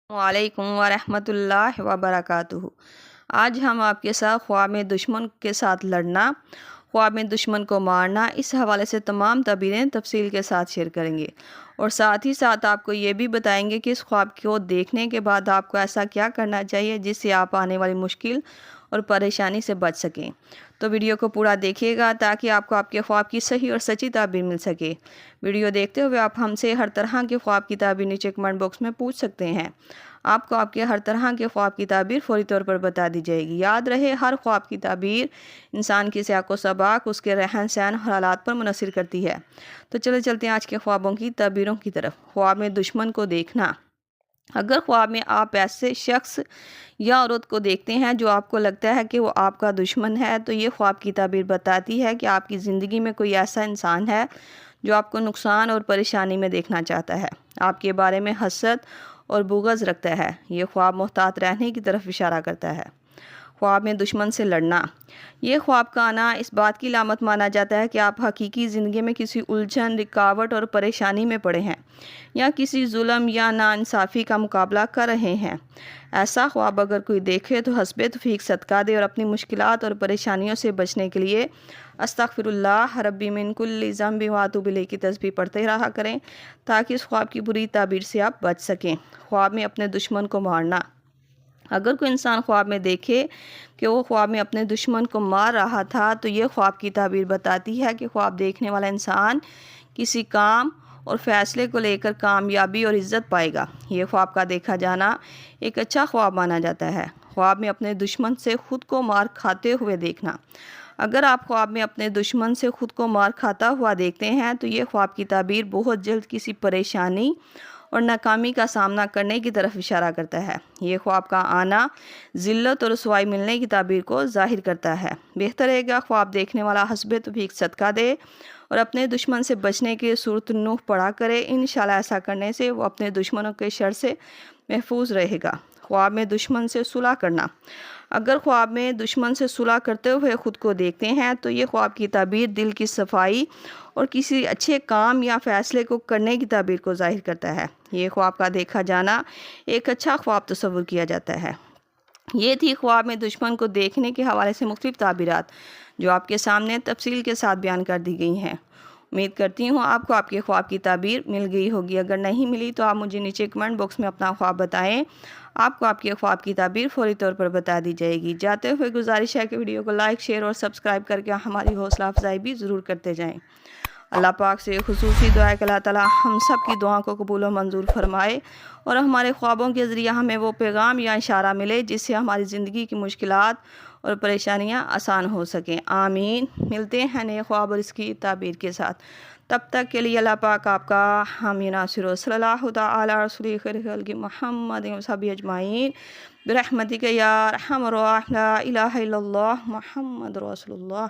वालेकुम वरहमतुल्लाहि वबरकातुहू। आज हम आपके साथ ख्वाब में दुश्मन के साथ लड़ना, ख्वाब में दुश्मन को मारना, इस हवाले से तमाम तबीरें तफसील के साथ शेयर करेंगे और साथ ही साथ आपको ये भी बताएंगे कि इस ख्वाब को देखने के बाद आपको ऐसा क्या करना चाहिए जिससे आप आने वाली मुश्किल और परेशानी से बच सकें। तो वीडियो को पूरा देखिएगा ताकि आपको आपके ख्वाब की सही और सच्ची ताबीर मिल सके। वीडियो देखते हुए आप हमसे हर तरह के ख्वाब की ताबीर नीचे कमेंट बॉक्स में पूछ सकते हैं। आपको आपके हर तरह के ख्वाब की ताबीर फौरी तौर पर बता दी जाएगी। याद रहे, हर ख्वाब की ताबीर इंसान की सियाक व सबाक उसके रहन सहन और हालात पर मुनसर करती है। तो चले चलते हैं आज के ख्वाबों की ताबीरों की तरफ। ख्वाब में दुश्मन को देखना। अगर ख्वाब में आप ऐसे शख्स या औरत को देखते हैं जो आपको लगता है कि वो आपका दुश्मन है, तो ये ख्वाब की ताबीर बताती है कि आपकी ज़िंदगी में कोई ऐसा इंसान है जो आपको नुकसान और परेशानी में देखना चाहता है, आपके बारे में हसद और बुग़्ज़ रखता है। ये ख्वाब मुहतात रहने की तरफ इशारा करता है। ख्वाब में दुश्मन से लड़ना। ये ख्वाब का आना इस बात की लामत माना जाता है कि आप हकीकी ज़िंदगी में किसी उलझन, रुकावट और परेशानी में पड़े हैं या किसी जुल्म या नाइंसाफ़ी का मुकाबला कर रहे हैं। ऐसा ख्वाब अगर कोई देखे तो हस्बे तौफीक सदका दे और अपनी मुश्किलात और परेशानियों से बचने के लिए अस्तगफिरुल्लाह रब्बी मिन कुल्लि ज़ंबि व अतूबु इलैह की तस्बीह पढ़ते रहा करें ताकि इस ख्वाब की बुरी ताबीर से आप बच सकें। ख्वाब में अपने दुश्मन को मारना। अगर कोई इंसान ख्वाब में देखे कि वो ख्वाब में अपने दुश्मन को मार रहा था, तो ये ख्वाब की ताबीर बताती है कि ख्वाब देखने वाला इंसान किसी काम और फ़ैसले को लेकर कामयाबी और इज़्ज़त पाएगा। ये ख्वाब का देखा जाना एक अच्छा ख्वाब माना जाता है। ख्वाब में अपने दुश्मन से ख़ुद को मार खाते हुए देखना। अगर आप ख्वाब में अपने दुश्मन से ख़ुद को मार खाता हुआ देखते हैं, तो ये ख्वाब की ताबीर बहुत जल्द किसी परेशानी और नाकामी का सामना करने की तरफ इशारा करता है। ये ख्वाब का आना ज़िल्लत और रुसवाई मिलने की ताबीर को ज़ाहिर करता है। बेहतर रहेगा ख्वाब देखने वाला हस्बे तौफीक सदका दे और अपने दुश्मन से बचने की सूरत नूह पढ़ा करे। इंशाअल्लाह ऐसा करने से वो अपने दुश्मनों के शर से महफूज रहेगा। ख्वाब में दुश्मन से सुलह करना। अगर ख्वाब में दुश्मन से सुलह करते हुए ख़ुद को देखते हैं, तो ये ख्वाब की ताबीर दिल की सफाई और किसी अच्छे काम या फ़ैसले को करने की ताबीर को ज़ाहिर करता है। ये ख्वाब का देखा जाना एक अच्छा ख्वाब तस्वुर किया जाता है। ये थी ख्वाब में दुश्मन को देखने के हवाले से मुख्तलिफ़ ताबीरात जो आपके सामने तफसील के साथ बयान कर दी गई हैं। उम्मीद करती हूँ आपको आपके ख्वाब की ताबीर मिल गई होगी। अगर नहीं मिली तो आप मुझे नीचे कमेंट बॉक्स में अपना ख्वाब बताएं। आपको आपके ख्वाब की ताबीर फौरी तौर पर बता दी जाएगी। जाते हुए गुजारिश है कि वीडियो को लाइक, शेयर और सब्सक्राइब करके हमारी हौसला अफजाई भी ज़रूर करते जाएँ। अल्लाह पाक से खुसूसी दुआ है कि अल्लाह ताला हम सब की दुआ को कबूल व मंजूर फरमाए और हमारे ख्वाबों के ज़रिए हमें वो पैगाम या इशारा मिले जिससे हमारी ज़िंदगी की मुश्किलात और परेशानियां आसान हो सकें। आमीन। मिलते हैं नए ख्वाब और इसकी ताबीर के साथ। तब तक के लिए अल्लाह पाक आपका हामी नासिर सल्लल्लाहु तआला रसूलिल खैर मुहम्मद व सहाबी अजमाइन बिरहमतिका या अरहमर राहिमीन। ला इलाहा इल्लल्लाह मुहम्मद रसूलुल्लाह।